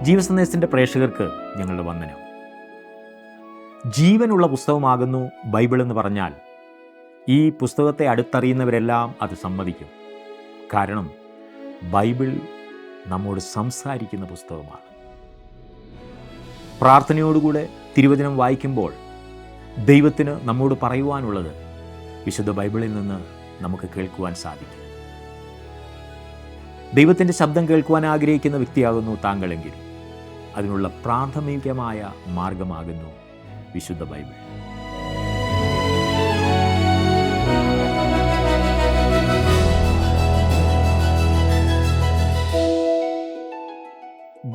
ജീവസന്ദേശത്തിൻ്റെ പ്രേക്ഷകർക്ക് ഞങ്ങളുടെ വന്ദനം. ജീവനുള്ള പുസ്തകമാകുന്നു ബൈബിൾ എന്ന് പറഞ്ഞാൽ ഈ പുസ്തകത്തെ അടുത്തറിയുന്നവരെല്ലാം അത് സമ്മതിക്കും. കാരണം ബൈബിൾ നമ്മോട് സംസാരിക്കുന്ന പുസ്തകമാണ്. പ്രാർത്ഥനയോടുകൂടെ തിരുവചനം വായിക്കുമ്പോൾ ദൈവത്തിന് നമ്മോട് പറയുവാനുള്ളത് വിശുദ്ധ ബൈബിളിൽ നിന്ന് നമുക്ക് കേൾക്കുവാൻ സാധിക്കും. ദൈവത്തിൻ്റെ ശബ്ദം കേൾക്കുവാൻ ആഗ്രഹിക്കുന്ന വ്യക്തിയാകുന്നു താങ്കളെങ്കിൽ അതിനുള്ള പ്രാഥമികമായ മാർഗമാകുന്നു വിശുദ്ധ ബൈബിൾ.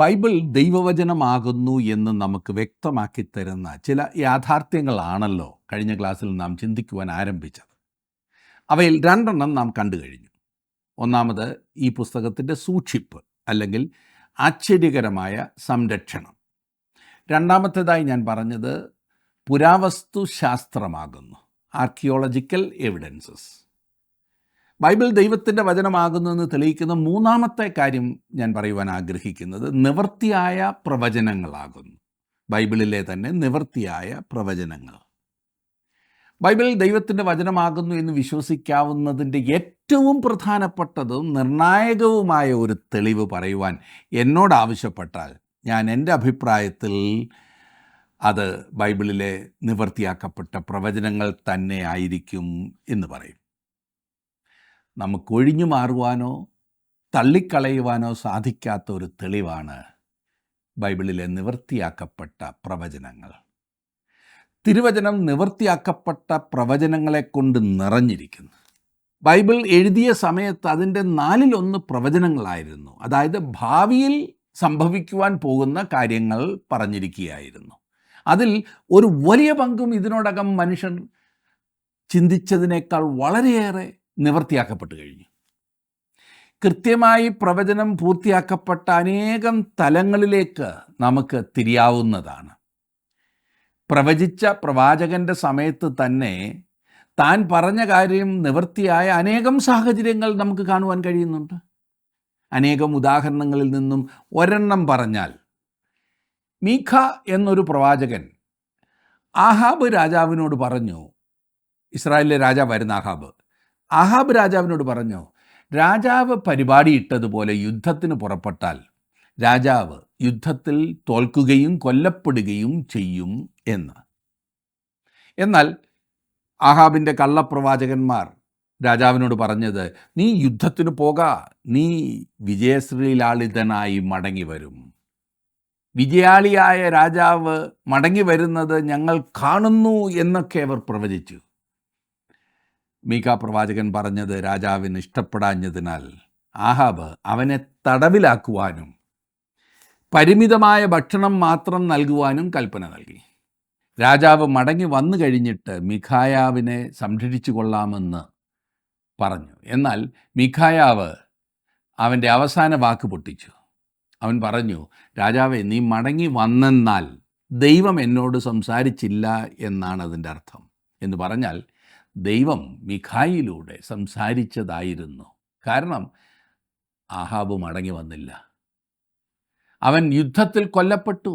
ബൈബിൾ ദൈവവചനമാകുന്നു എന്ന് നമുക്ക് വ്യക്തമാക്കി തരുന്ന ചില യാഥാർത്ഥ്യങ്ങളാണല്ലോ കഴിഞ്ഞ ക്ലാസ്സിൽ നാം ചിന്തിക്കുവാൻ ആരംഭിച്ചത്. അവയിൽ രണ്ടെണ്ണം നാം കണ്ടു കഴിഞ്ഞു. ഒന്നാമത് ഈ പുസ്തകത്തിൻ്റെ സൂക്ഷിപ്പ് അല്ലെങ്കിൽ ആശ്ചര്യകരമായ സംരക്ഷണം. രണ്ടാമത്തേതായി ഞാൻ പറഞ്ഞത് പുരാവസ്തു ശാസ്ത്രമാകുന്നു, ആർക്കിയോളജിക്കൽ എവിഡൻസസ്. ബൈബിൾ ദൈവത്തിൻ്റെ വചനമാകുന്നു എന്ന് തെളിയിക്കുന്ന മൂന്നാമത്തെ കാര്യം ഞാൻ പറയുവാൻ ആഗ്രഹിക്കുന്നത് നിവൃത്തിയായ പ്രവചനങ്ങളാകുന്നു. ബൈബിളിലെ തന്നെ നിവൃത്തിയായ പ്രവചനങ്ങൾ. ബൈബിൾ ദൈവത്തിൻ്റെ വചനമാകുന്നു എന്ന് വിശ്വസിക്കാവുന്നതിൻ്റെ ഏറ്റവും പ്രധാനപ്പെട്ടതും നിർണായകവുമായ ഒരു തെളിവ് പറയുവാൻ എന്നോട് ആവശ്യപ്പെട്ടാൽ ഞാൻ എൻ്റെ അഭിപ്രായത്തിൽ അത് ബൈബിളിലെ നിവൃത്തിയാക്കപ്പെട്ട പ്രവചനങ്ങൾ തന്നെ ആയിരിക്കും എന്ന് പറയും. നമുക്കൊഴിഞ്ഞു മാറുവാനോ തള്ളിക്കളയുവാനോ സാധിക്കാത്ത ഒരു തെളിവാണ് ബൈബിളിലെ നിവൃത്തിയാക്കപ്പെട്ട പ്രവചനങ്ങൾ. തിരുവചനം നിവൃത്തിയാക്കപ്പെട്ട പ്രവചനങ്ങളെ കൊണ്ട് നിറഞ്ഞിരിക്കുന്നു. ബൈബിൾ എഴുതിയ സമയത്ത് അതിൻ്റെ 1/4 പ്രവചനങ്ങളായിരുന്നു. അതായത് ഭാവിയിൽ സംഭവിക്കുവാൻ പോകുന്ന കാര്യങ്ങൾ പറഞ്ഞിരിക്കുകയായിരുന്നു. അതിൽ ഒരു വലിയ പങ്കും ഇതിനോടകം മനുഷ്യൻ ചിന്തിച്ചതിനേക്കാൾ വളരെയേറെ നിവൃത്തിയാക്കപ്പെട്ടു കഴിഞ്ഞു. കൃത്യമായി പ്രവചനം പൂർത്തിയാക്കപ്പെട്ട അനേകം തലങ്ങളിലേക്ക് നമുക്ക് തിരിയാവുന്നതാണ്. പ്രവചിച്ച പ്രവാചകൻ്റെ സമയത്ത് തന്നെ താൻ പറഞ്ഞ കാര്യം നിവൃത്തിയായ അനേകം സാഹചര്യങ്ങൾ നമുക്ക് കാണുവാൻ കഴിയുന്നുണ്ട്. അനേകം ഉദാഹരണങ്ങളിൽ നിന്നും ഒരെണ്ണം പറഞ്ഞാൽ, മീഖ എന്നൊരു പ്രവാചകൻ ആഹാബ് രാജാവിനോട് പറഞ്ഞു, ഇസ്രായേലിലെ രാജാവായിരുന്ന ആഹാബ് രാജാവിനോട് പറഞ്ഞു, രാജാവ് പരിപാടിയിട്ടതുപോലെ യുദ്ധത്തിന് പുറപ്പെട്ടാൽ രാജാവ് യുദ്ധത്തിൽ തോൽക്കുകയും കൊല്ലപ്പെടുകയും ചെയ്യും എന്ന്. എന്നാൽ ആഹാബിൻ്റെ കള്ളപ്രവാചകന്മാർ രാജാവിനോട് പറഞ്ഞത്, നീ യുദ്ധത്തിന് നീ വിജയശ്രീലാളിതനായി മടങ്ങി വരും. വിജയാളിയായ രാജാവ് മടങ്ങി വരുന്നത് ഞങ്ങൾ കാണുന്നു എന്നൊക്കെ അവർ പ്രവചിച്ചു. മീഖാ പ്രവാചകൻ പറഞ്ഞത് രാജാവിന് ഇഷ്ടപ്പെടാഞ്ഞതിനാൽ ആഹാബ് അവനെ തടവിലാക്കുവാനും പരിമിതമായ ഭക്ഷണം മാത്രം നൽകുവാനും കൽപ്പന നൽകി. രാജാവ് മടങ്ങി വന്നു കഴിഞ്ഞിട്ട് മിഖായാവിനെ സംരക്ഷിച്ചു കൊള്ളാമെന്ന് പറഞ്ഞു. എന്നാൽ മിഖായാവ് അവൻ്റെ അവസാന വാക്ക് പൊട്ടിച്ചു. അവൻ പറഞ്ഞു, രാജാവേ, നീ മടങ്ങി വന്നെന്നാൽ ദൈവം എന്നോട് സംസാരിച്ചില്ല എന്നാണ് അതിൻ്റെ അർത്ഥം. എന്ന് പറഞ്ഞാൽ ദൈവം മിഖായിലൂടെ സംസാരിച്ചതായിരുന്നു. കാരണം ആഹാബ് മടങ്ങി വന്നില്ല. അവൻ യുദ്ധത്തിൽ കൊല്ലപ്പെട്ടു.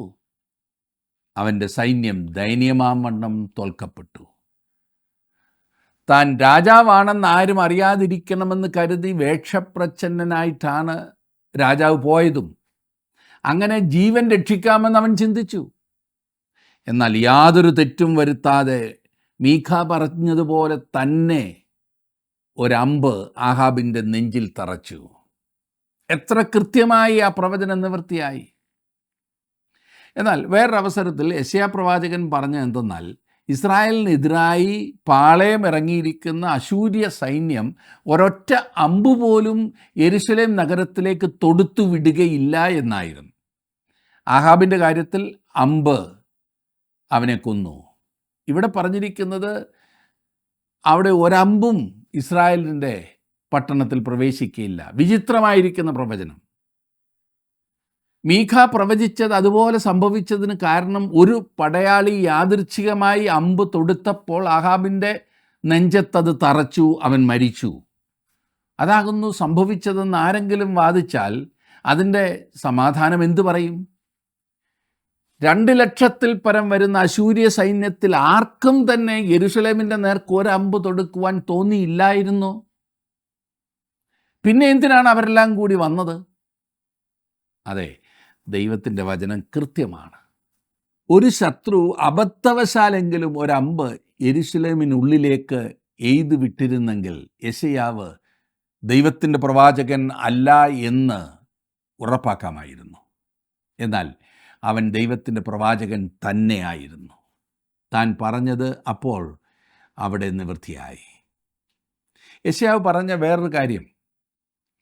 അവൻ്റെ സൈന്യം ദയനീയമാവണ്ണം തോൽക്കപ്പെട്ടു. താൻ രാജാവാണെന്ന് ആരും അറിയാതിരിക്കണമെന്ന് കരുതി വേഷപ്രച്ഛന്നനായിട്ടാണ് രാജാവ് പോയതും. അങ്ങനെ ജീവൻ രക്ഷിക്കാമെന്ന് അവൻ ചിന്തിച്ചു. എന്നാൽ യാതൊരു തെറ്റും വരുത്താതെ മീഖ പറഞ്ഞതുപോലെ തന്നെ ഒരമ്പ് ആഹാബിൻ്റെ നെഞ്ചിൽ തറച്ചു. എത്ര കൃത്യമായി ആ പ്രവചനം നിവൃത്തിയായി. എന്നാൽ വേറൊരവസരത്തിൽ യെശയ്യാ പ്രവാചകൻ പറഞ്ഞ എന്തെന്നാൽ, ഇസ്രായേലിനെതിരായി പാളയമിറങ്ങിയിരിക്കുന്ന അശൂര്യ സൈന്യം ഒരൊറ്റ അമ്പ് പോലും യെരുശലേം നഗരത്തിലേക്ക് തൊടുത്തു വിടുകയില്ല എന്നായിരുന്നു. ആഹാബിൻ്റെ കാര്യത്തിൽ അമ്പ് അവനെ കൊന്നു. ഇവിടെ പറഞ്ഞിരിക്കുന്നത് അവിടെ ഒരമ്പും ഇസ്രായേലിൻ്റെ പട്ടണത്തിൽ പ്രവേശിക്കുകയില്ല. വിചിത്രമായിരിക്കുന്ന പ്രവചനം. മീഖ പ്രവചിച്ചത് അതുപോലെ സംഭവിച്ചതിന് കാരണം ഒരു പടയാളി യാദൃച്ഛികമായി അമ്പ് തൊടുത്തപ്പോൾ ആഹാബിൻ്റെ നെഞ്ചത്തത് തറച്ചു, അവൻ മരിച്ചു. അതാകുന്നു സംഭവിച്ചതെന്ന് ആരെങ്കിലും വാദിച്ചാൽ അതിൻ്റെ സമാധാനം എന്തു പറയും? 2 ലക്ഷത്തിൽ പരം വരുന്ന അശൂര്യ സൈന്യത്തിൽ ആർക്കും തന്നെ യെരുശലേമിൻ്റെ നേർക്ക് ഒരമ്പ് തൊടുക്കുവാൻ തോന്നിയില്ലായിരുന്നു. പിന്നെ എന്തിനാണ് അവരെല്ലാം കൂടി വന്നത്? അതെ, ദൈവത്തിൻ്റെ വചനം കൃത്യമാണ്. ഒരു ശത്രു അബദ്ധവശാലെങ്കിലും ഒരമ്പ് യെരുശലേമിനുള്ളിലേക്ക് എയ്തു വിട്ടിരുന്നെങ്കിൽ യെശയ്യാവ് ദൈവത്തിൻ്റെ പ്രവാചകൻ അല്ല എന്ന് ഉറപ്പാക്കാമായിരുന്നു. എന്നാൽ അവൻ ദൈവത്തിൻ്റെ പ്രവാചകൻ തന്നെയായിരുന്നു. താൻ പറഞ്ഞത് അപ്പോൾ അവിടെ നിവൃത്തിയായി. യെശയ്യാവ് പറഞ്ഞ വേറൊരു കാര്യം,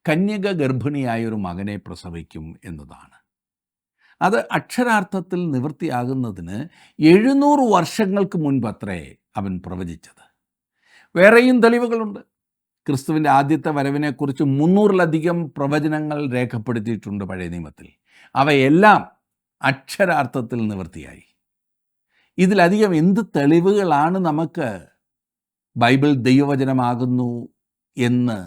കന്യക ഗർഭിണിയായൊരു മകനെ പ്രസവിക്കും എന്നതാണ്. അത് അക്ഷരാർത്ഥത്തിൽ നിവൃത്തിയാകുന്നതിന് 700 വർഷങ്ങൾക്ക് മുൻപത്രേ അവൻ പ്രവചിച്ചത്. വേറെയും തെളിവുകളുണ്ട്. ക്രിസ്തുവിൻ്റെ ആദ്യത്തെ വരവിനെക്കുറിച്ച് 300-ലധികം പ്രവചനങ്ങൾ രേഖപ്പെടുത്തിയിട്ടുണ്ട് പഴയ നിയമത്തിൽ. അവയെല്ലാം അക്ഷരാർത്ഥത്തിൽ നിവൃത്തിയായി. ഇതിലധികം എന്ത് തെളിവുകളാണ് നമുക്ക് ബൈബിൾ ദൈവവചനമാകുന്നു എന്ന്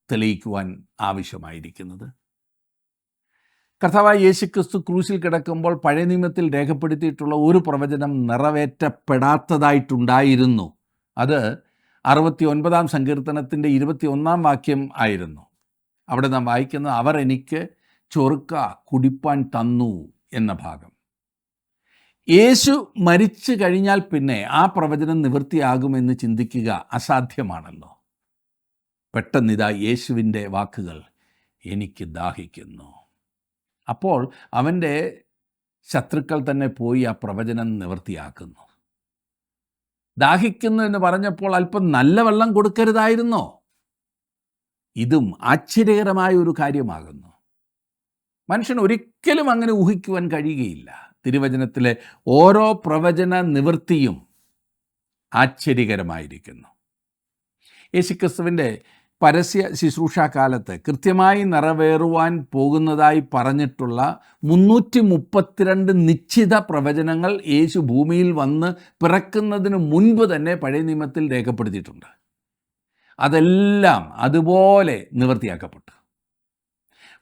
തെളിയിക്കുവാൻ ആവശ്യമായിരിക്കുന്നത്? കർത്താവായ യേശുക്രിസ്തു ക്രൂശിൽ കിടക്കുമ്പോൾ പഴയ നിയമത്തിൽ രേഖപ്പെടുത്തിയിട്ടുള്ള ഒരു പ്രവചനം നിറവേറ്റപ്പെടാത്തതായിട്ടുണ്ടായിരുന്നു. അത് 69-ാം സങ്കീർത്തനത്തിൻ്റെ 21-ാം വാക്യം ആയിരുന്നു. അവിടെ നാം വായിക്കുന്നത്, അവർ എനിക്ക് ചൊറുക്ക കുടിപ്പാൻ തന്നു എന്ന ഭാഗം. യേശു മരിച്ചു കഴിഞ്ഞാൽ പിന്നെ ആ പ്രവചനം നിവൃത്തിയാകുമെന്ന് ചിന്തിക്കുക അസാധ്യമാണല്ലോ. പെട്ടെന്നിതാ യേശുവിൻ്റെ വാക്കുകൾ, എനിക്ക് ദാഹിക്കുന്നു. അപ്പോൾ അവൻ്റെ ശത്രുക്കൾ തന്നെ പോയി ആ പ്രവചനം നിവൃത്തിയാക്കുന്നു. ദാഹിക്കുന്നു എന്ന് പറഞ്ഞപ്പോൾ അല്പം നല്ല വെള്ളം കൊടുക്കരുതായിരുന്നോ? ഇതും ആശ്ചര്യകരമായ ഒരു കാര്യമാകുന്നു. മനുഷ്യൻ ഒരിക്കലും അങ്ങനെ ഊഹിക്കുവാൻ കഴിയുകയില്ല. തിരുവചനത്തിലെ ഓരോ പ്രവചന നിവൃത്തിയും ആശ്ചര്യകരമായിരിക്കുന്നു. യേശുക്രിസ്തുവിൻ്റെ പരസ്യ ശുശ്രൂഷാകാലത്ത് കൃത്യമായി നിറവേറുവാൻ പോകുന്നതായി പറഞ്ഞിട്ടുള്ള 332 നിശ്ചിത പ്രവചനങ്ങൾ യേശു ഭൂമിയിൽ വന്ന് പിറക്കുന്നതിന് മുൻപ് തന്നെ പഴയ നിയമത്തിൽ രേഖപ്പെടുത്തിയിട്ടുണ്ട്. അതെല്ലാം അതുപോലെ നിവൃത്തിയാക്കപ്പെട്ടു.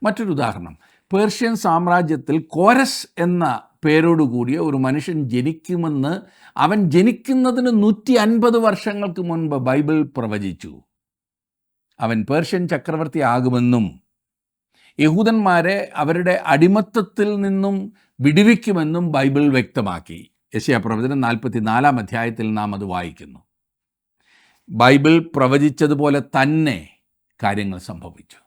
മറ്റൊരു ഉദാഹരണം, പേർഷ്യൻ സാമ്രാജ്യത്തിൽ കോരസ് എന്ന പേരോടുകൂടിയ ഒരു മനുഷ്യൻ ജനിക്കുമെന്ന് അവൻ ജനിക്കുന്നതിന് 150 വർഷങ്ങൾക്ക് മുൻപ് ബൈബിൾ പ്രവചിച്ചു. അവൻ പേർഷ്യൻ ചക്രവർത്തി ആകുമെന്നും യഹൂദന്മാരെ അവരുടെ അടിമത്തത്തിൽ നിന്നും വിടുവിക്കുമെന്നും ബൈബിൾ വ്യക്തമാക്കി. യെശയ്യാപ്രവചനം 44-ാം അധ്യായത്തിൽ നാം അത് വായിക്കുന്നു. ബൈബിൾ പ്രവചിച്ചതുപോലെ തന്നെ കാര്യങ്ങൾ സംഭവിച്ചു.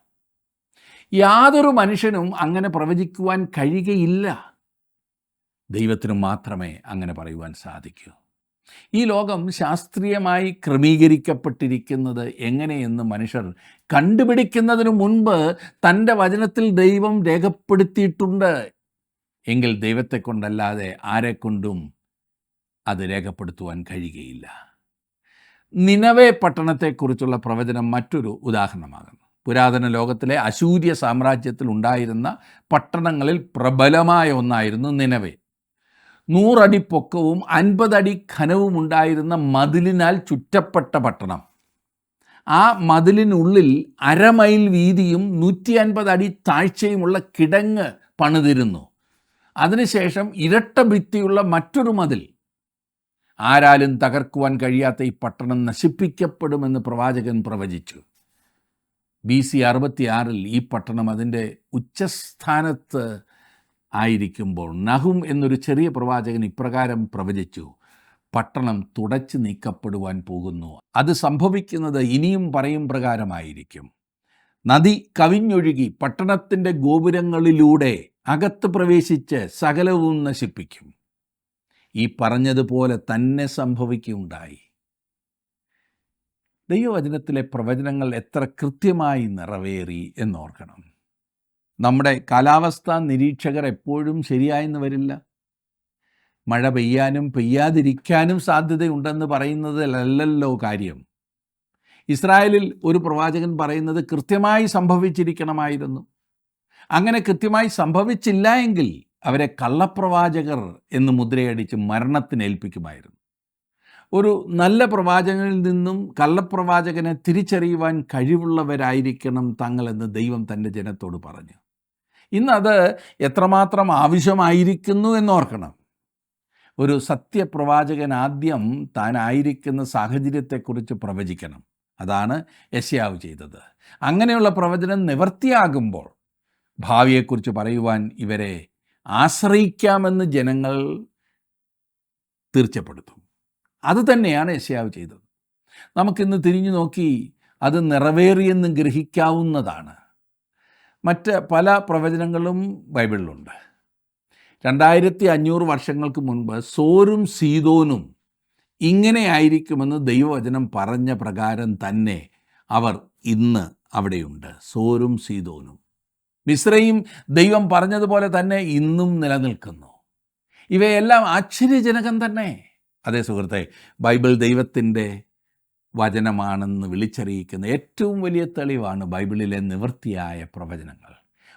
യാതൊരു മനുഷ്യനും അങ്ങനെ പ്രവചിക്കുവാൻ കഴിയുകയില്ല. ദൈവത്തിന് മാത്രമേ അങ്ങനെ പറയുവാൻ സാധിക്കൂ. ഈ ലോകം ശാസ്ത്രീയമായി ക്രമീകരിക്കപ്പെട്ടിരിക്കുന്നത് എങ്ങനെയെന്ന് മനുഷ്യർ കണ്ടുപിടിക്കുന്നതിന് മുൻപ് തൻ്റെ വചനത്തിൽ ദൈവം രേഖപ്പെടുത്തിയിട്ടുണ്ട്. എങ്കിൽ ദൈവത്തെ കൊണ്ടല്ലാതെ ആരെക്കൊണ്ടും അത് രേഖപ്പെടുത്തുവാൻ കഴിയുകയില്ല. നിനവേ പട്ടണത്തെക്കുറിച്ചുള്ള പ്രവചനം മറ്റൊരു ഉദാഹരണമാകുന്നു. പുരാതന ലോകത്തിലെ അശൂര്യ സാമ്രാജ്യത്തിൽ ഉണ്ടായിരുന്ന പട്ടണങ്ങളിൽ പ്രബലമായ ഒന്നായിരുന്നു നിനവേ. 100 അടി പൊക്കവും 50 അടി ഘനവും ഉണ്ടായിരുന്ന മതിലിനാൽ ചുറ്റപ്പെട്ട പട്ടണം. ആ മതിലിനുള്ളിൽ 1/2 മൈൽ വീതിയും 150 അടി താഴ്ചയുമുള്ള കിടങ്ങ് പണിതിരുന്നു. അതിനുശേഷം ഇരട്ട ഭിത്തിയുള്ള മറ്റൊരു മതിൽ. ആരാലും തകർക്കുവാൻ കഴിയാത്ത ഈ പട്ടണം നശിപ്പിക്കപ്പെടുമെന്ന് പ്രവാചകൻ പ്രവചിച്ചു. BC 66-ൽ ഈ പട്ടണം അതിൻ്റെ ഉച്ചസ്ഥാനത്ത് ആയിരിക്കുമ്പോൾ നഹും എന്നൊരു ചെറിയ പ്രവാചകൻ ഇപ്രകാരം പ്രവചിച്ചു, പട്ടണം തുടച്ചു നീക്കപ്പെടുവാൻ പോകുന്നു. അത് സംഭവിക്കുന്നത് ഇനിയും പറയും പ്രകാരമായിരിക്കും. നദി കവിഞ്ഞൊഴുകി പട്ടണത്തിൻ്റെ ഗോപുരങ്ങളിലൂടെ അകത്ത് പ്രവേശിച്ച് സകലവും നശിപ്പിക്കും. ഈ പറഞ്ഞതുപോലെ തന്നെ സംഭവിക്കുകയുണ്ടായി. ദൈവവചനത്തിലെ പ്രവചനങ്ങൾ എത്ര കൃത്യമായി നിറവേറി എന്നോർക്കണം. നമ്മുടെ കാലാവസ്ഥാ നിരീക്ഷകർ എപ്പോഴും ശരിയായെന്ന് വരില്ല. മഴ പെയ്യാനും പെയ്യാതിരിക്കാനും സാധ്യതയുണ്ടെന്ന് പറയുന്നതിലല്ലല്ലോ കാര്യം. ഇസ്രായേലിൽ ഒരു പ്രവാചകൻ പറയുന്നത് കൃത്യമായി സംഭവിച്ചിരിക്കണമായിരുന്നു. അങ്ങനെ കൃത്യമായി സംഭവിച്ചില്ല എങ്കിൽ അവരെ കള്ളപ്രവാചകർ എന്ന് മുദ്രയടിച്ച് മരണത്തിനേൽപ്പിക്കുമായിരുന്നു. ഒരു നല്ല പ്രവാചകനിൽ നിന്നും കള്ളപ്രവാചകനെ തിരിച്ചറിയുവാൻ കഴിവുള്ളവരായിരിക്കണം തങ്ങളെന്ന് ദൈവം തൻ്റെ ജനത്തോട് പറഞ്ഞു. ഇന്നത് എത്രമാത്രം ആവശ്യമായിരിക്കുന്നു എന്നോർക്കണം. ഒരു സത്യപ്രവാചകൻ ആദ്യം താനായിരിക്കുന്ന സാഹചര്യത്തെക്കുറിച്ച് പ്രവചിക്കണം. അതാണ് യെശയ്യാവ് ചെയ്തത്. അങ്ങനെയുള്ള പ്രവചനം നിവർത്തിയാകുമ്പോൾ ഭാവിയെക്കുറിച്ച് പറയുവാൻ ഇവരെ ആശ്രയിക്കാമെന്ന് ജനങ്ങൾ തീർച്ചപ്പെടുത്തും. അത് തന്നെയാണ് യെശയ്യാവ് ചെയ്തത്. നമുക്കിന്ന് തിരിഞ്ഞു നോക്കി അത് നിറവേറിയെന്ന് ഗ്രഹിക്കാവുന്നതാണ്. മറ്റ് പല പ്രവചനങ്ങളും ബൈബിളിലുണ്ട്. 2500 വർഷങ്ങൾക്ക് മുൻപ് സോരും സീദോനും ഇങ്ങനെയായിരിക്കുമെന്ന് ദൈവവചനം പറഞ്ഞ പ്രകാരം തന്നെ അവർ ഇന്ന് അവിടെയുണ്ട്. സോരും സീദോനും മിസ്രയീം ദൈവം പറഞ്ഞതുപോലെ തന്നെ ഇന്നും നിലനിൽക്കുന്നു. ഇവയെല്ലാം ആശ്ചര്യജനകം തന്നെ. അതേ സുഹൃത്തെ, ബൈബിൾ ദൈവത്തിൻ്റെ വചനമാണെന്ന് വിളിച്ചറിയിക്കുന്ന ഏറ്റവും വലിയ തെളിവാണ് ബൈബിളിലെ നിവൃത്തിയായ പ്രവചനങ്ങൾ.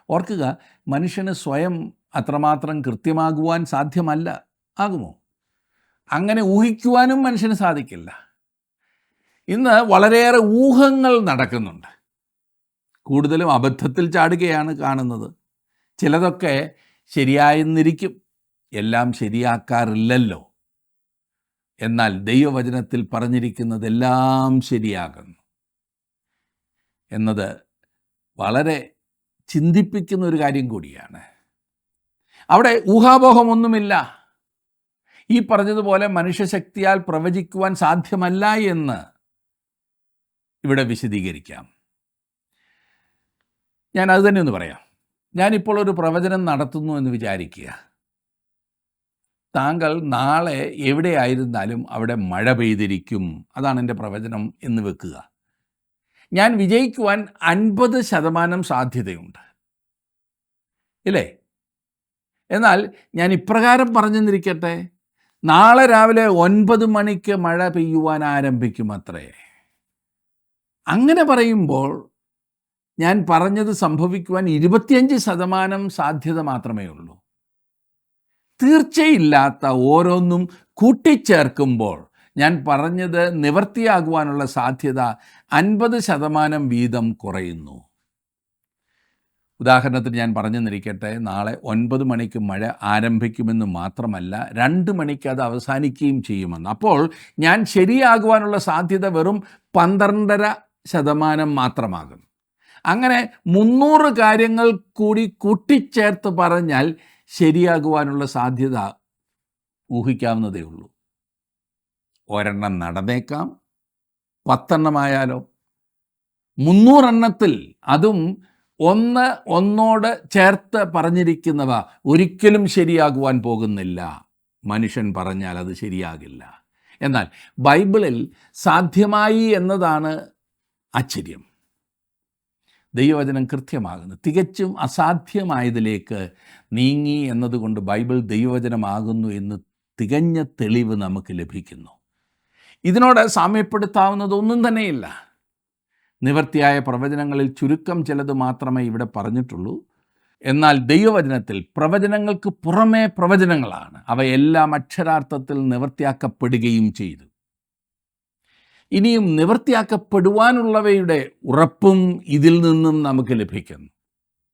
ഓർക്കുക, മനുഷ്യന് സ്വയം അത്രമാത്രം കൃത്യമാകുവാൻ സാധ്യമല്ല. ആകുമോ? അങ്ങനെ ഊഹിക്കുവാനും മനുഷ്യന് സാധിക്കില്ല. ഇന്ന് വളരെയേറെ ഊഹങ്ങൾ നടക്കുന്നുണ്ട്. കൂടുതലും അബദ്ധത്തിൽ ചാടുകയാണ് കാണുന്നത്. ചിലതൊക്കെ ശരിയായെന്നിരിക്കും, എല്ലാം ശരിയാക്കാറില്ലല്ലോ. എന്നാൽ ദൈവവചനത്തിൽ പറഞ്ഞിരിക്കുന്നതെല്ലാം ശരിയാകുന്നു എന്നത് വളരെ ചിന്തിപ്പിക്കുന്ന ഒരു കാര്യം കൂടിയാണ്. അവിടെ ഊഹാപോഹമൊന്നുമില്ല. ഈ പറഞ്ഞതുപോലെ മനുഷ്യശക്തിയാൽ പ്രവചിക്കുവാൻ സാധ്യമല്ല എന്ന് ഇവിടെ വിശദീകരിക്കാം. ഞാൻ അത് തന്നെ ഒന്ന് പറയാം. ഞാനിപ്പോൾ ഒരു പ്രവചനം നടത്തുന്നു എന്ന് വിചാരിക്കുക. താങ്കൾ നാളെ എവിടെയായിരുന്നാലും അവിടെ മഴ പെയ്തിരിക്കും, അതാണ് എൻ്റെ പ്രവചനം എന്ന് വെക്കുക. ഞാൻ വിജയിക്കുവാൻ 50% സാധ്യതയുണ്ട്, ഇല്ലേ? എന്നാൽ ഞാൻ ഇപ്രകാരം പറഞ്ഞെന്നിരിക്കട്ടെ, നാളെ രാവിലെ 9 മണിക്ക് മഴ പെയ്യുവാൻ ആരംഭിക്കും അത്രേ. അങ്ങനെ പറയുമ്പോൾ ഞാൻ പറഞ്ഞത് സംഭവിക്കുവാൻ 25% സാധ്യത മാത്രമേ ഉള്ളൂ. തീർച്ചയില്ലാത്ത ഓരോന്നും കൂട്ടിച്ചേർക്കുമ്പോൾ ഞാൻ പറഞ്ഞത് നിവർത്തിയാകുവാനുള്ള സാധ്യത 50% വീതം കുറയുന്നു. ഉദാഹരണത്തിന് ഞാൻ പറഞ്ഞെന്നിരിക്കട്ടെ, നാളെ 9 മണിക്ക് മഴ ആരംഭിക്കുമെന്ന് മാത്രമല്ല 2 മണിക്ക് അത് അവസാനിക്കുകയും ചെയ്യുമെന്ന്. അപ്പോൾ ഞാൻ ശരിയാകുവാനുള്ള സാധ്യത വെറും 12% മാത്രമാകും. അങ്ങനെ 300 കാര്യങ്ങൾ കൂടി കൂട്ടിച്ചേർത്ത് പറഞ്ഞാൽ ശരിയാകുവാനുള്ള സാധ്യത ഊഹിക്കാവുന്നതേ ഉള്ളൂ. ഒരെണ്ണം നടന്നേക്കാം, 10 എണ്ണമായാലോ. 300 എണ്ണത്തിൽ അതും ഒന്നോട് ചേർത്ത് പറഞ്ഞിരിക്കുന്നവ ഒരിക്കലും ശരിയാകുവാൻ പോകുന്നില്ല. മനുഷ്യൻ പറഞ്ഞാൽ അത് ശരിയാകില്ല. എന്നാൽ ബൈബിളിൽ സാധ്യമായി എന്നതാണ് ആശ്ചര്യം. ദൈവവചനം കൃത്യമാകുന്നു. തികച്ചും അസാധ്യമായതിലേക്ക് നീങ്ങി എന്നതുകൊണ്ട് ബൈബിൾ ദൈവവചനമാകുന്നു എന്ന് തികഞ്ഞ തെളിവ് നമുക്ക് ലഭിക്കുന്നു. ഇതിനോട് സാമ്യപ്പെടുത്താവുന്നതൊന്നും തന്നെയില്ല. നിവൃത്തിയായ പ്രവചനങ്ങളിൽ ചുരുക്കം ചിലത് മാത്രമേ ഇവിടെ പറഞ്ഞിട്ടുള്ളൂ. എന്നാൽ ദൈവവചനത്തിൽ പ്രവചനങ്ങൾക്ക് പുറമേ പ്രവചനങ്ങളാണ്. അവയെല്ലാം അക്ഷരാർത്ഥത്തിൽ നിവൃത്തിയാക്കപ്പെടുകയും ചെയ്തു. ഇനിയും നിവൃത്തിയാക്കപ്പെടുവാനുള്ളവയുടെ ഉറപ്പും ഇതിൽ നിന്നും നമുക്ക് ലഭിക്കുന്നു.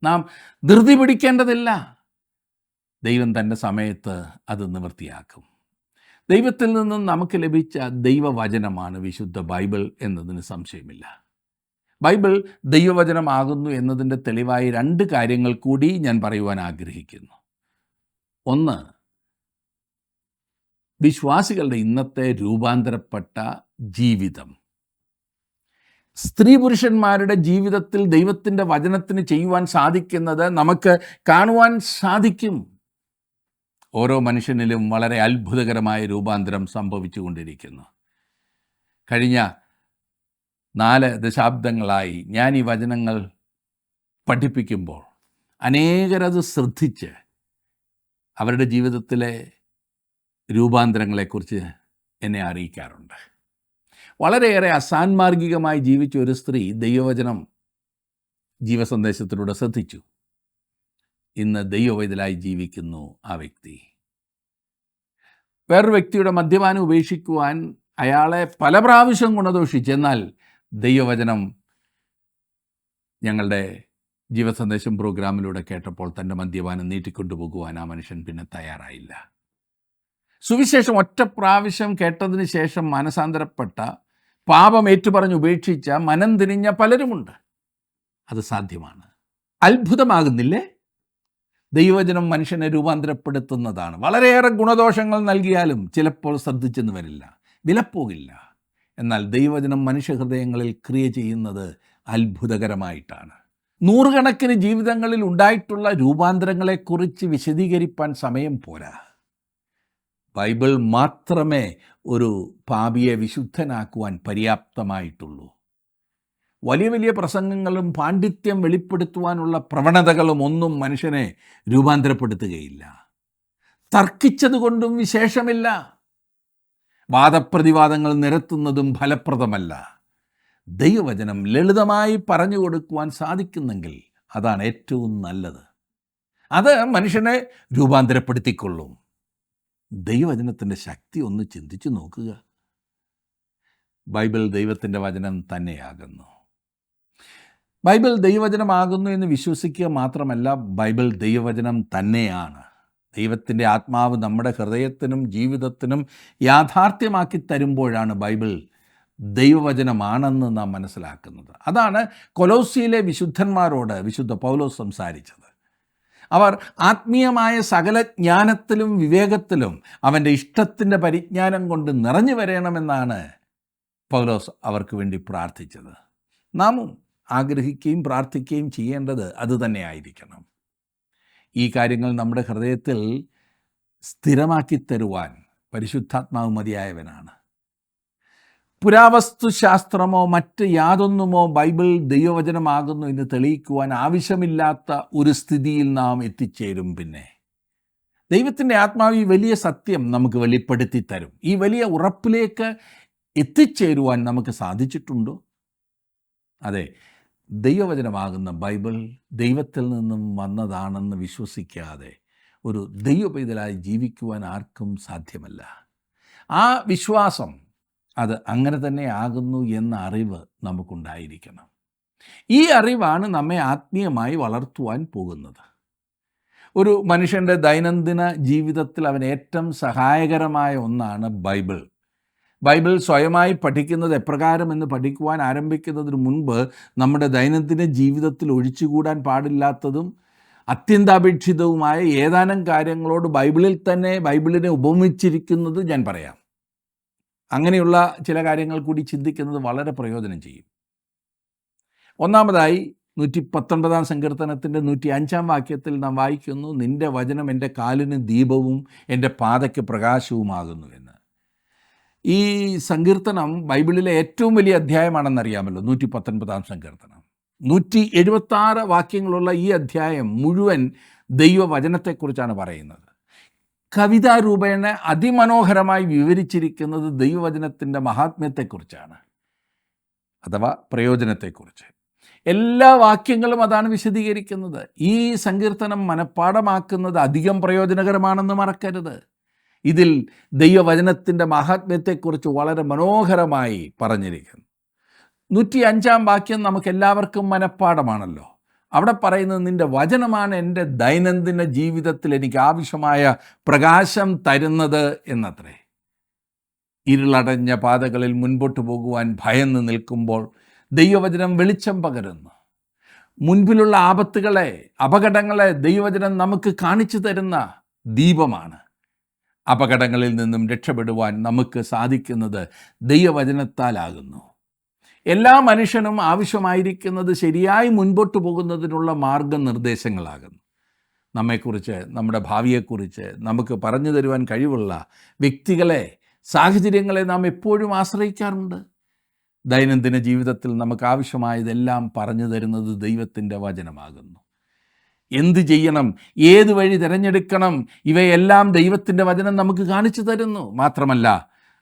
നാം ധൃതി പിടിക്കേണ്ടതില്ല. ദൈവം തൻ്റെ സമയത്ത് അത് നിവൃത്തിയാക്കും. ദൈവത്തിൽ നിന്നും നമുക്ക് ലഭിച്ച ദൈവവചനമാണ് വിശുദ്ധ ബൈബിൾ എന്നതിന് സംശയമില്ല. ബൈബിൾ ദൈവവചനമാകുന്നു എന്നതിൻ്റെ തെളിവായി 2 കാര്യങ്ങൾ കൂടി ഞാൻ പറയുവാൻ ആഗ്രഹിക്കുന്നു. ഒന്ന്, വിശ്വാസികളുടെ ഇന്നത്തെ രൂപാന്തരപ്പെട്ട ജീവിതം. സ്ത്രീ പുരുഷന്മാരുടെ ജീവിതത്തിൽ ദൈവത്തിൻ്റെ വചനത്തിന് ചെയ്യുവാൻ സാധിക്കുന്നത് നമുക്ക് കാണുവാൻ സാധിക്കും. ഓരോ മനുഷ്യനിലും വളരെ അത്ഭുതകരമായ രൂപാന്തരം സംഭവിച്ചു കൊണ്ടിരിക്കുന്നു. കഴിഞ്ഞ 4 ദശാബ്ദങ്ങളായി ഞാൻ ഈ വചനങ്ങൾ പഠിപ്പിക്കുമ്പോൾ അനേകരത് ശ്രദ്ധിച്ച് അവരുടെ ജീവിതത്തിലെ രൂപാന്തരങ്ങളെക്കുറിച്ച് എന്നെ അറിയിക്കാറുണ്ട്. വളരെയേറെ അസാൻമാർഗികമായി ജീവിച്ച ഒരു സ്ത്രീ ദൈവവചനം ജീവസന്ദേശത്തിലൂടെ ശ്രദ്ധിച്ചു. ഇന്ന് ദൈവവൈതലായി ജീവിക്കുന്നു ആ വ്യക്തി. വേറൊരു വ്യക്തിയുടെ മദ്യപാനം ഉപേക്ഷിക്കുവാൻ അയാളെ പല പ്രാവശ്യം ഗുണദോഷിച്ചു. എന്നാൽ ദൈവവചനം ഞങ്ങളുടെ ജീവസന്ദേശം പ്രോഗ്രാമിലൂടെ കേട്ടപ്പോൾ തൻ്റെ മദ്യപാനം നീട്ടിക്കൊണ്ടുപോകുവാൻ ആ മനുഷ്യൻ പിന്നെ തയ്യാറായില്ല. സുവിശേഷം ഒറ്റ പ്രാവശ്യം കേട്ടതിന് ശേഷം മാനസാന്തരപ്പെട്ട, പാപം ഏറ്റുപറഞ്ഞ് ഉപേക്ഷിച്ച, മനം തിരിഞ്ഞ പലരുമുണ്ട്. അത് സാധ്യമാണ്. അത്ഭുതമാകുന്നില്ലേ? ദൈവവചനം മനുഷ്യനെ രൂപാന്തരപ്പെടുത്തുന്നതാണ്. വളരെയേറെ ഗുണദോഷങ്ങൾ നൽകിയാലും ചിലപ്പോൾ ശ്രദ്ധിച്ചെന്ന് വരില്ല, വിലപ്പോകില്ല. എന്നാൽ ദൈവവചനം മനുഷ്യഹൃദയങ്ങളിൽ ക്രിയ ചെയ്യുന്നത് അത്ഭുതകരമായിട്ടാണ്. നൂറുകണക്കിന് ജീവിതങ്ങളിൽ ഉണ്ടായിട്ടുള്ള രൂപാന്തരങ്ങളെക്കുറിച്ച് വിശദീകരിപ്പാൻ സമയം പോരാ. ബൈബിൾ മാത്രമേ ഒരു പാപിയെ വിശുദ്ധനാക്കുവാൻ പര്യാപ്തമായിട്ടുള്ളൂ. വലിയ വലിയ പ്രസംഗങ്ങളും പാണ്ഡിത്യം വെളിപ്പെടുത്തുവാനുള്ള പ്രവണതകളും ഒന്നും മനുഷ്യനെ രൂപാന്തരപ്പെടുത്തുകയില്ല. തർക്കിച്ചതുകൊണ്ടും വിശേഷമില്ല. വാദപ്രതിവാദങ്ങൾ നിരത്തുന്നതും ഫലപ്രദമല്ല. ദൈവവചനം ലളിതമായി പറഞ്ഞു കൊടുക്കുവാൻ സാധിക്കുന്നെങ്കിൽ അതാണ് ഏറ്റവും നല്ലത്. അത് മനുഷ്യനെ രൂപാന്തരപ്പെടുത്തിക്കൊള്ളും. ദൈവവചനത്തിൻ്റെ ശക്തി ഒന്ന് ചിന്തിച്ചു നോക്കുക. ബൈബിൾ ദൈവത്തിൻ്റെ വചനം തന്നെയാകുന്നു. ബൈബിൾ ദൈവവചനമാകുന്നു എന്ന് വിശ്വസിക്കുക മാത്രമല്ല, ബൈബിൾ ദൈവവചനം തന്നെയാണ്. ദൈവത്തിൻ്റെ ആത്മാവ് നമ്മുടെ ഹൃദയത്തിനും ജീവിതത്തിനും യാഥാർത്ഥ്യമാക്കി തരുമ്പോഴാണ് ബൈബിൾ ദൈവവചനമാണെന്ന് നാം മനസ്സിലാക്കുന്നത്. അതാണ് കൊലോസ്യയിലെ വിശുദ്ധന്മാരോട് വിശുദ്ധ പൗലോസ് സംസാരിച്ചത്. അവർ ആത്മീയമായ സകല ജ്ഞാനത്തിലും വിവേകത്തിലും അവൻ്റെ ഇഷ്ടത്തിൻ്റെ പരിജ്ഞാനം കൊണ്ട് നിറഞ്ഞു വരണമെന്നാണ് പൗലോസ് അവർക്ക് വേണ്ടി പ്രാർത്ഥിച്ചത്. നാമും ആഗ്രഹിക്കുകയും പ്രാർത്ഥിക്കുകയും ചെയ്യേണ്ടത് അതുതന്നെയായിരിക്കണം. ഈ കാര്യങ്ങൾ നമ്മുടെ ഹൃദയത്തിൽ സ്ഥിരമാക്കി തരുവാൻ പരിശുദ്ധാത്മാവ് മതിയായവനാണ്. പുരാവസ്തുശാസ്ത്രമോ മറ്റ് യാതൊന്നുമോ ബൈബിൾ ദൈവവചനമാകുന്നു എന്ന് തെളിയിക്കുവാൻ ആവശ്യമില്ലാത്ത ഒരു സ്ഥിതിയിൽ നാം എത്തിച്ചേരും. പിന്നെ ദൈവത്തിൻ്റെ ആത്മാവ് ഈ വലിയ സത്യം നമുക്ക് വെളിപ്പെടുത്തി തരും. ഈ വലിയ ഉറപ്പിലേക്ക് എത്തിച്ചേരുവാൻ നമുക്ക് സാധിച്ചിട്ടുണ്ടോ? അതെ, ദൈവവചനമാകുന്ന ബൈബിൾ ദൈവത്തിൽ നിന്നും വന്നതാണെന്ന് വിശ്വസിക്കാതെ ഒരു ദൈവപൈതലായി ജീവിക്കുവാൻ ആർക്കും സാധ്യമല്ല. ആ വിശ്വാസം അത് അങ്ങനെ തന്നെ ആകുന്നു എന്ന അറിവ് നമുക്കുണ്ടായിരിക്കണം. ഈ അറിവാണ് നമ്മെ ആത്മീയമായി വളർത്തുവാൻ പോകുന്നത്. ഒരു മനുഷ്യൻ്റെ ദൈനംദിന ജീവിതത്തിൽ അവൻ ഏറ്റവും സഹായകരമായ ഒന്നാണ് ബൈബിൾ. ബൈബിൾ സ്വയമായി പഠിക്കുന്നത് എപ്രകാരമെന്ന് പഠിക്കുവാൻ ആരംഭിക്കുന്നതിന് മുൻപ് നമ്മുടെ ദൈനംദിന ജീവിതത്തിൽ ഒഴിച്ചുകൂടാൻ പാടില്ലാത്തതും അത്യന്താപേക്ഷിതവുമായ ഏതാനും കാര്യങ്ങളോട് ബൈബിളിൽ തന്നെ ബൈബിളിനെ ഉപമിച്ചിരിക്കുന്നത് ഞാൻ പറയാം. അങ്ങനെയുള്ള ചില കാര്യങ്ങൾ കൂടി ചിന്തിക്കുന്നത് വളരെ പ്രയോജനം ചെയ്യും. ഒന്നാമതായി 119 സങ്കീർത്തനത്തിൻ്റെ 105 വാക്യത്തിൽ നാം വായിക്കുന്നു, നിൻ്റെ വചനം എൻ്റെ കാലിന് ദീപവും എൻ്റെ പാതയ്ക്ക് പ്രകാശവുമാകുന്നു എന്ന്. ഈ സങ്കീർത്തനം ബൈബിളിലെ ഏറ്റവും വലിയ അധ്യായമാണെന്നറിയാമല്ലോ, 119 സങ്കീർത്തനം. 176 വാക്യങ്ങളുള്ള ഈ അധ്യായം മുഴുവൻ ദൈവവചനത്തെക്കുറിച്ചാണ് പറയുന്നത്. കവിതാരൂപേണ അതിമനോഹരമായി വിവരിച്ചിരിക്കുന്നത് ദൈവവചനത്തിൻ്റെ മഹാത്മ്യത്തെക്കുറിച്ചാണ്, അഥവാ പ്രയോജനത്തെക്കുറിച്ച്. എല്ലാ വാക്യങ്ങളും അതാണ് വിശദീകരിക്കുന്നത്. ഈ സങ്കീർത്തനം മനഃപ്പാഠമാക്കുന്നത് അധികം പ്രയോജനകരമാണെന്ന് മറക്കരുത്. ഇതിൽ ദൈവവചനത്തിൻ്റെ മഹാത്മ്യത്തെക്കുറിച്ച് വളരെ മനോഹരമായി പറഞ്ഞിരിക്കുന്നു. 105 വാക്യം നമുക്കെല്ലാവർക്കും മനഃപ്പാഠമാണല്ലോ. അവിടെ പറയുന്നത്, നിൻ്റെ വചനമാണ് എൻ്റെ ദൈനംദിന ജീവിതത്തിൽ എനിക്ക് ആവശ്യമായ പ്രകാശം തരുന്നത് എന്നത്രേ. ഇരുളടഞ്ഞ പാതകളിൽ മുൻപോട്ട് പോകുവാൻ ഭയന്ന് നിൽക്കുമ്പോൾ ദൈവവചനം വെളിച്ചം പകരുന്നു. മുൻപിലുള്ള ആപത്തുകളെ, അപകടങ്ങളെ ദൈവവചനം നമുക്ക് കാണിച്ചു തരുന്ന ദീപമാണ്. അപകടങ്ങളിൽ നിന്നും രക്ഷപ്പെടുവാൻ നമുക്ക് സാധിക്കുന്നത് ദൈവവചനത്താലാകുന്നു. എല്ലാ മനുഷ്യനും ആവശ്യമായിരിക്കുന്നത് ശരിയായി മുൻപോട്ട് പോകുന്നതിനുള്ള മാർഗനിർദ്ദേശങ്ങളാകുന്നു. നമ്മെക്കുറിച്ച്, നമ്മുടെ ഭാവിയെക്കുറിച്ച് നമുക്ക് പറഞ്ഞു തരുവാൻ കഴിവുള്ള വ്യക്തികളെ, സാഹചര്യങ്ങളെ നാം എപ്പോഴും ആശ്രയിക്കാറുണ്ട്. ദൈനംദിന ജീവിതത്തിൽ നമുക്ക് ആവശ്യമായതെല്ലാം പറഞ്ഞു തരുന്നത് ദൈവത്തിൻ്റെ വചനമാകുന്നു. എന്ത് ചെയ്യണം, ഏത് വഴി തിരഞ്ഞെടുക്കണം, ഇവയെല്ലാം ദൈവത്തിൻ്റെ വചനം നമുക്ക് കാണിച്ചു തരുന്നു. മാത്രമല്ല,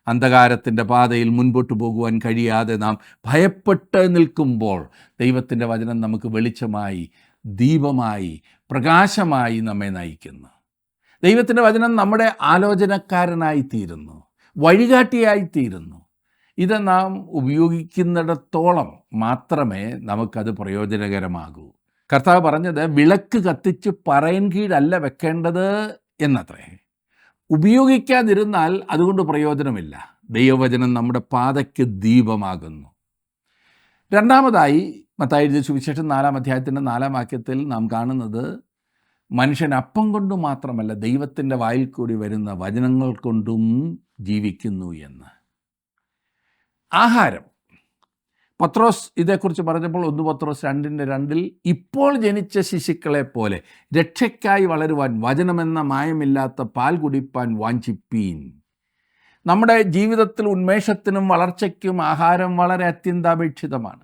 അന്ധകാരത്തിൻ്റെ പാതയിൽ മുൻപോട്ട് പോകുവാൻ കഴിയാതെ നാം ഭയപ്പെട്ട് നിൽക്കുമ്പോൾ ദൈവത്തിൻ്റെ വചനം നമുക്ക് വെളിച്ചമായി, ദീപമായി, പ്രകാശമായി നമ്മെ നയിക്കുന്നു. ദൈവത്തിൻ്റെ വചനം നമ്മുടെ ആലോചനക്കാരനായിത്തീരുന്നു, വഴികാട്ടിയായിത്തീരുന്നു. ഇത് നാം ഉപയോഗിക്കുന്നിടത്തോളം മാത്രമേ നമുക്കത് പ്രയോജനകരമാകൂ. കർത്താവ് പറഞ്ഞത്, വിളക്ക് കത്തിച്ച് പറയിൻ കീഴല്ല വെക്കേണ്ടത് എന്നത്രേ. ഉപയോഗിക്കാതിരുന്നാൽ അതുകൊണ്ട് പ്രയോജനമില്ല. ദൈവവചനം നമ്മുടെ പാതയ്ക്ക് ദീപമാകുന്നു. രണ്ടാമതായി മത്തായി എഴുതിയ സുവിശേഷം 4-ാം അധ്യായത്തിൻ്റെ 4-ാം വാക്യത്തിൽ നാം കാണുന്നത് മനുഷ്യൻ അപ്പം കൊണ്ട് മാത്രമല്ല ദൈവത്തിൻ്റെ വായിൽ കൂടി വരുന്ന വചനങ്ങൾ കൊണ്ടും ജീവിക്കുന്നു എന്ന്. ആഹാരം. പത്രോസ് ഇതേക്കുറിച്ച് പറഞ്ഞപ്പോൾ 1 പത്രോസ് 2:2 ഇപ്പോൾ ജനിച്ച ശിശുക്കളെ പോലെ രക്ഷയ്ക്കായി വളരുവാൻ വചനമെന്ന മായമില്ലാത്ത പാൽ കുടിപ്പാൻ വാഞ്ചിപ്പീൻ. നമ്മുടെ ജീവിതത്തിൽ ഉന്മേഷത്തിനും വളർച്ചയ്ക്കും ആഹാരം വളരെ അത്യന്താപേക്ഷിതമാണ്.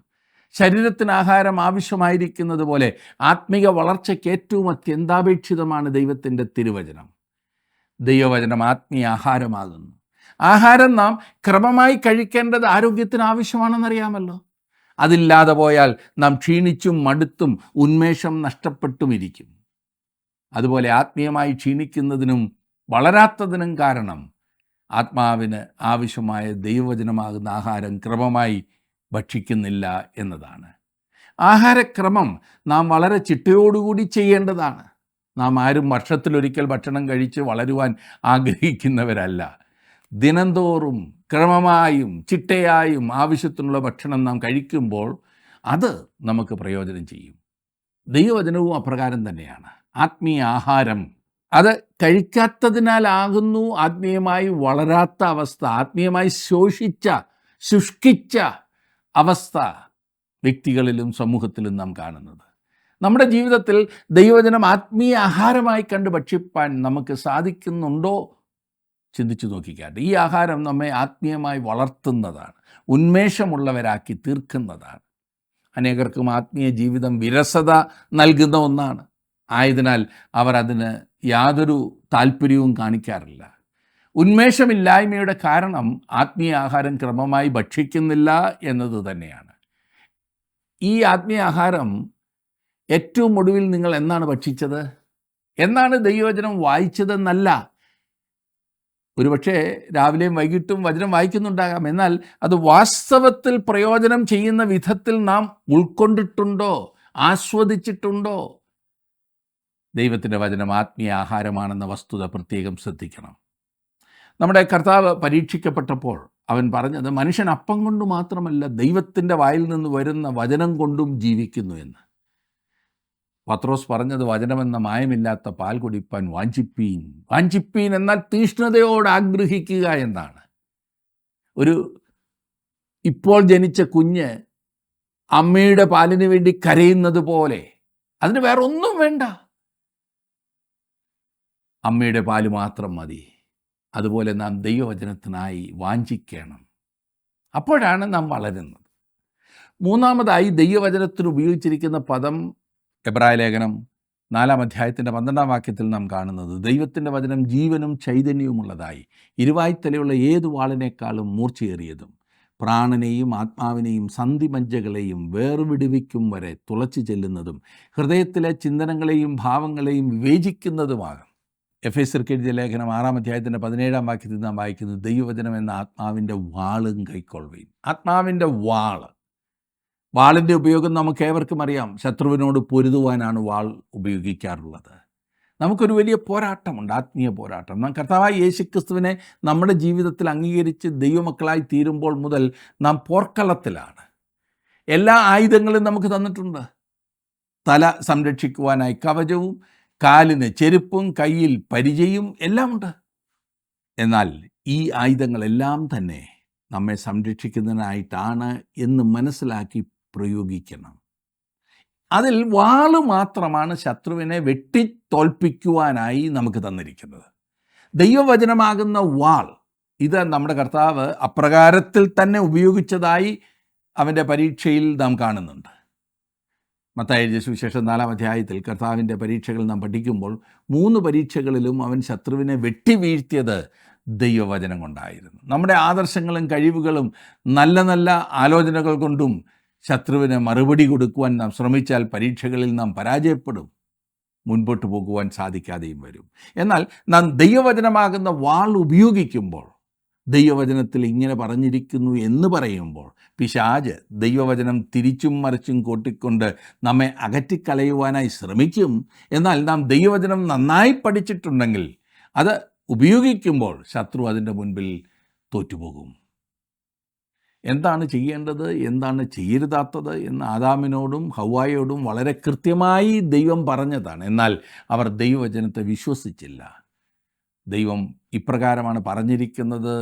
ശരീരത്തിന് ആഹാരം ആവശ്യമായിരിക്കുന്നത് പോലെ ആത്മീക വളർച്ചയ്ക്ക് ഏറ്റവും അത്യന്താപേക്ഷിതമാണ് ദൈവത്തിൻ്റെ തിരുവചനം. ദൈവവചനം ആത്മീയ ആഹാരമാകുന്നു. ആഹാരം നാം ക്രമമായി കഴിക്കേണ്ടത് ആരോഗ്യത്തിന് ആവശ്യമാണെന്നറിയാമല്ലോ. അതില്ലാതെ പോയാൽ നാം ക്ഷീണിച്ചും മടുത്തും ഉന്മേഷം നഷ്ടപ്പെട്ടുമിരിക്കും. അതുപോലെ ആത്മീയമായി ക്ഷീണിക്കുന്നതിനും വളരാത്തതിനും കാരണം ആത്മാവിന് ആവശ്യമായ ദൈവവചനമാകുന്ന ആഹാരം ക്രമമായി ഭക്ഷിക്കുന്നില്ല എന്നതാണ്. ആഹാരക്രമം നാം വളരെ ചിട്ടയോടുകൂടി ചെയ്യേണ്ടതാണ്. നാം ആരും വർഷത്തിലൊരിക്കൽ ഭക്ഷണം കഴിച്ച് വളരുവാൻ ആഗ്രഹിക്കുന്നവരല്ല. ദിനംതോറും ക്രമമായും ചിട്ടയായും ആവശ്യത്തിനുള്ള ഭക്ഷണം നാം കഴിക്കുമ്പോൾ അത് നമുക്ക് പ്രയോജനം ചെയ്യും. ദൈവവചനവും അപ്രകാരം തന്നെയാണ്. ആത്മീയ ആഹാരം അത് കഴിക്കാത്തതിനാലാകുന്നു ആത്മീയമായി വളരാത്ത അവസ്ഥ, ആത്മീയമായി ശുഷ്കിച്ച അവസ്ഥ വ്യക്തികളിലും സമൂഹത്തിലും നാം കാണുന്നത്. നമ്മുടെ ജീവിതത്തിൽ ദൈവവചനം ആത്മീയ ആഹാരമായി കണ്ട് ഭക്ഷിപ്പാൻ നമുക്ക് സാധിക്കുന്നുണ്ടോ? ചിന്തിച്ചു നോക്കിക്കാട്ടെ. ഈ ആഹാരം നമ്മെ ആത്മീയമായി വളർത്തുന്നതാണ്, ഉന്മേഷമുള്ളവരാക്കി തീർക്കുന്നതാണ്. അനേകർക്കും ആത്മീയ ജീവിതം വിരസത നൽകുന്ന ഒന്നാണ്. ആയതിനാൽ അവർ അതിന് യാതൊരു താല്പര്യവും കാണിക്കാറില്ല. ഉന്മേഷമില്ലായ്മയുടെ കാരണം ആത്മീയ ആഹാരം ക്രമമായി ഭക്ഷിക്കുന്നില്ല എന്നത് തന്നെയാണ്. ഈ ആത്മീയ ആഹാരം ഏറ്റവും ഒടുവിൽ നിങ്ങൾ എന്നാണ് ഭക്ഷിച്ചത്? എന്നാണ് ദൈവവചനം വായിച്ചതെന്നല്ല. ഒരുപക്ഷെ രാവിലെയും വൈകിട്ടും വചനം വായിക്കുന്നുണ്ടാകാം. എന്നാൽ അത് വാസ്തവത്തിൽ പ്രയോജനം ചെയ്യുന്ന വിധത്തിൽ നാം ഉൾക്കൊണ്ടിട്ടുണ്ടോ, ആസ്വദിച്ചിട്ടുണ്ടോ? ദൈവത്തിൻ്റെ വചനം ആത്മീയ ആഹാരമാണെന്ന വസ്തുത പ്രത്യേകം ശ്രദ്ധിക്കണം. നമ്മുടെ കർത്താവ് പരീക്ഷിക്കപ്പെട്ടപ്പോൾ അവൻ പറഞ്ഞത് മനുഷ്യൻ അപ്പം കൊണ്ട് മാത്രമല്ല ദൈവത്തിൻ്റെ വായിൽ നിന്ന് വരുന്ന വചനം കൊണ്ടും ജീവിക്കുന്നു എന്ന്. പത്രോസ് പറഞ്ഞത് വചനമെന്ന മായമില്ലാത്ത പാൽ കുടിപ്പാൻ വാഞ്ചിപ്പീൻ എന്നാൽ തീഷ്ണതയോട് ആഗ്രഹിക്കുക എന്നാണ്. ഒരു ഇപ്പോൾ ജനിച്ച കുഞ്ഞ് അമ്മയുടെ പാലിന് വേണ്ടി കരയുന്നത് പോലെ, അതിന് വേറെ ഒന്നും വേണ്ട, അമ്മയുടെ പാല് മാത്രം മതി. അതുപോലെ നാം ദൈവവചനത്തിനായി വാഞ്ചിക്കണം. അപ്പോഴാണ് നാം വളരുന്നത്. മൂന്നാമതായി ദൈവവചനത്തിന് ഉപയോഗിച്ചിരിക്കുന്ന പദം എബ്രായ ലേഖനം 4-ാം അധ്യായത്തിൻ്റെ 12-ാം വാക്യത്തിൽ നാം കാണുന്നത് ദൈവത്തിൻ്റെ വചനം ജീവനും ചൈതന്യവുമുള്ളതായി ഇരുവായ്ത്തലയുള്ള ഏതു വാളിനേക്കാളും മൂർച്ചയേറിയതും പ്രാണനെയും ആത്മാവിനെയും സന്ധിമജ്ജകളെയും വേർവിടുവിക്കും വരെ തുളച്ചു ചെല്ലുന്നതും ഹൃദയത്തിലെ ചിന്തനങ്ങളെയും ഭാവങ്ങളെയും വിവേചിക്കുന്നതുമാകും. എഫേസ്യർക്ക് എഴുതിയ ലേഖനം 6-ാം അധ്യായത്തിൻ്റെ 17-ാം വാക്യത്തിൽ നാം വായിക്കുന്നത് ദൈവവചനം എന്ന ആത്മാവിൻ്റെ വാളും കൈക്കൊള്ളുകയും. ആത്മാവിൻ്റെ വാളിൻ്റെ ഉപയോഗം നമുക്ക് ഏവർക്കും അറിയാം. ശത്രുവിനോട് പൊരുതുവാനാണ് വാൾ ഉപയോഗിക്കാറുള്ളത്. നമുക്കൊരു വലിയ പോരാട്ടമുണ്ട്, ആത്മീയ പോരാട്ടം. നാം കർത്താവായ യേശുക്രിസ്തുവിനെ നമ്മുടെ ജീവിതത്തിൽ അംഗീകരിച്ച് ദൈവമക്കളായി തീരുമ്പോൾ മുതൽ നാം പോർക്കളത്തിലാണ്. എല്ലാ ആയുധങ്ങളും നമുക്ക് തന്നിട്ടുണ്ട്. തല സംരക്ഷിക്കുവാനായി കവചവും, കാലിന് ചെരുപ്പും, കയ്യിൽ പരിചയും എല്ലാം ഉണ്ട്. എന്നാൽ ഈ ആയുധങ്ങളെല്ലാം തന്നെ നമ്മെ സംരക്ഷിക്കുന്നതിനായിട്ടാണ് എന്ന് മനസ്സിലാക്കി പ്രയോഗിക്കണം. അതിൽ വാള് മാത്രമാണ് ശത്രുവിനെ വെട്ടിത്തോൽപ്പിക്കുവാനായി നമുക്ക് തന്നിരിക്കുന്നത്. ദൈവവചനമാകുന്ന വാൾ ഇത് നമ്മുടെ കർത്താവ് അപ്രകാരത്തിൽ തന്നെ ഉപയോഗിച്ചതായി അവൻ്റെ പരീക്ഷയിൽ നാം കാണുന്നുണ്ട്. മത്തായി എഴുതിയ സുവിശേഷം 4-ാം അധ്യായത്തിൽ കർത്താവിൻ്റെ പരീക്ഷകൾ നാം പഠിക്കുമ്പോൾ 3 പരീക്ഷകളിലും അവൻ ശത്രുവിനെ വെട്ടി വീഴ്ത്തിയത് ദൈവവചനം കൊണ്ടായിരുന്നു. നമ്മുടെ ആദർശങ്ങളും കഴിവുകളും നല്ല നല്ല ആലോചനകൾ കൊണ്ടും ശത്രുവിന് മറുപടി കൊടുക്കുവാൻ നാം ശ്രമിച്ചാൽ പരീക്ഷകളിൽ നാം പരാജയപ്പെടും, മുൻപോട്ട് പോകുവാൻ സാധിക്കാതെയും വരും. എന്നാൽ നാം ദൈവവചനമാകുന്ന വാൾ ഉപയോഗിക്കുമ്പോൾ, ദൈവവചനത്തിൽ ഇങ്ങനെ പറഞ്ഞിരിക്കുന്നു എന്ന് പറയുമ്പോൾ, പിശാച് ദൈവവചനം തിരിച്ചും മറിച്ചും കൂട്ടിക്കൊണ്ട് നമ്മെ അകറ്റിക്കളയുവാനായി ശ്രമിക്കും. എന്നാൽ നാം ദൈവവചനം നന്നായി പഠിച്ചിട്ടുണ്ടെങ്കിൽ അത് ഉപയോഗിക്കുമ്പോൾ ശത്രു അതിൻ്റെ മുൻപിൽ തോറ്റുപോകും. എന്താണ് ചെയ്യേണ്ടത്, എന്താണ് ചെയ്യരുതാത്തത് എന്ന് ആദാമിനോടും ഹവ്വായോടും വളരെ കൃത്യമായി ദൈവം പറഞ്ഞതാണ്. എന്നാൽ അവർ ദൈവവചനത്തെ വിശ്വസിച്ചില്ല. ദൈവം ഇപ്രകാരമാണ് പറഞ്ഞിരിക്കുന്നത്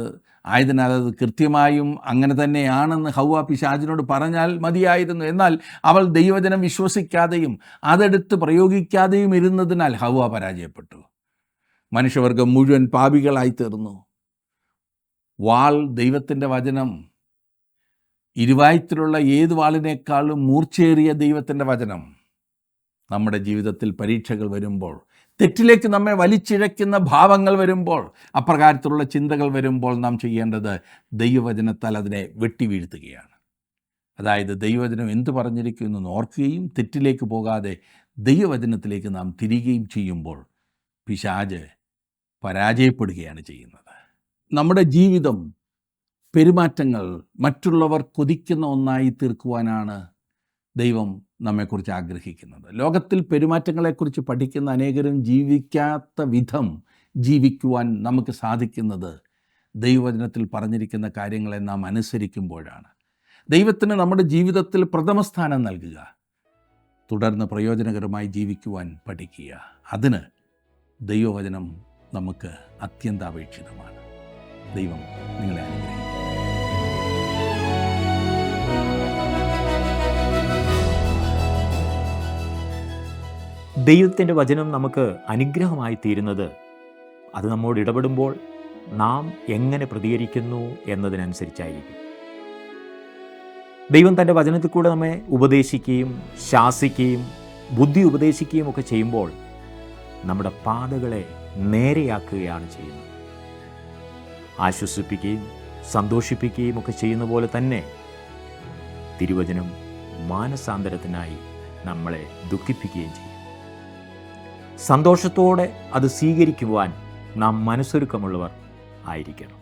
ആയതിനാൽ അത് കൃത്യമായും അങ്ങനെ തന്നെയാണെന്ന് ഹവ്വ പിശാചിനോട് പറഞ്ഞാൽ മതിയായിരുന്നു. എന്നാൽ അവൾ ദൈവവചനം വിശ്വസിക്കാതെയും അതെടുത്ത് പ്രയോഗിക്കാതെയും ഇരുന്നതിനാൽ ഹവ്വ പരാജയപ്പെട്ടു. മനുഷ്യവർഗം മുഴുവൻ പാപികളായി തീർന്നു. വാൾ, ദൈവത്തിൻ്റെ വചനം, ഇരുവായത്തിലുള്ള ഏത് വാളിനേക്കാളും മൂർച്ചയേറിയ ദൈവത്തിൻ്റെ വചനം നമ്മുടെ ജീവിതത്തിൽ പരീക്ഷകൾ വരുമ്പോൾ, തെറ്റിലേക്ക് നമ്മെ വലിച്ചിഴയ്ക്കുന്ന ഭാവങ്ങൾ വരുമ്പോൾ, അപ്രകാരത്തിലുള്ള ചിന്തകൾ വരുമ്പോൾ നാം ചെയ്യേണ്ടത് ദൈവവചനത്താൽ അതിനെ വെട്ടിവീഴ്ത്തുകയാണ്. അതായത് ദൈവവചനം എന്തു പറഞ്ഞിരിക്കുന്നു എന്ന് ഓർക്കുകയും തെറ്റിലേക്ക് പോകാതെ ദൈവവചനത്തിലേക്ക് നാം തിരികുകയും ചെയ്യുമ്പോൾ പിശാച് പരാജയപ്പെടുകയാണ് ചെയ്യുന്നത്. നമ്മുടെ ജീവിതം, പെരുമാറ്റങ്ങൾ മറ്റുള്ളവർ കൊതിക്കുന്ന ഒന്നായി തീർക്കുവാനാണ് ദൈവം നമ്മെക്കുറിച്ച് ആഗ്രഹിക്കുന്നത്. ലോകത്തിൽ പെരുമാറ്റങ്ങളെക്കുറിച്ച് പഠിക്കുന്ന അനേകരും ജീവിക്കാത്ത വിധം ജീവിക്കുവാൻ നമുക്ക് സാധിക്കുന്നത് ദൈവവചനത്തിൽ പറഞ്ഞിരിക്കുന്ന കാര്യങ്ങളെ നാം അനുസരിക്കുമ്പോഴാണ്. ദൈവത്തിന് നമ്മുടെ ജീവിതത്തിൽ പ്രഥമ സ്ഥാനം നൽകുക, തുടർന്ന് പ്രയോജനകരമായി ജീവിക്കുവാൻ പഠിക്കുക. അതിന് ദൈവവചനം നമുക്ക് അത്യന്താപേക്ഷിതമാണ്. ദൈവം നിങ്ങളെ അനുഗ്രഹിക്കും. ദൈവത്തിൻ്റെ വചനം നമുക്ക് അനുഗ്രഹമായി തീരുന്നത് അത് നമ്മോട് ഇടപെടുമ്പോൾ നാം എങ്ങനെ പ്രതികരിക്കുന്നു എന്നതിനനുസരിച്ചായിരിക്കും. ദൈവം തൻ്റെ വചനത്തിൽ കൂടെ നമ്മെ ഉപദേശിക്കുകയും ശാസിക്കുകയും ബുദ്ധി ഉപദേശിക്കുകയും ഒക്കെ ചെയ്യുമ്പോൾ നമ്മുടെ പാതകളെ നേരെയാക്കുകയാണ് ചെയ്യുന്നത്. ആശ്വസിപ്പിക്കുകയും സന്തോഷിപ്പിക്കുകയും ഒക്കെ ചെയ്യുന്ന പോലെ തന്നെ തിരുവചനം മാനസാന്തരത്തിനായി നമ്മളെ ദുഃഖിപ്പിക്കുകയും ചെയ്യും. സന്തോഷത്തോടെ അത് സ്വീകരിക്കുവാൻ നാം മനസ്സൊരുക്കമുള്ളവർ ആയിരിക്കണം.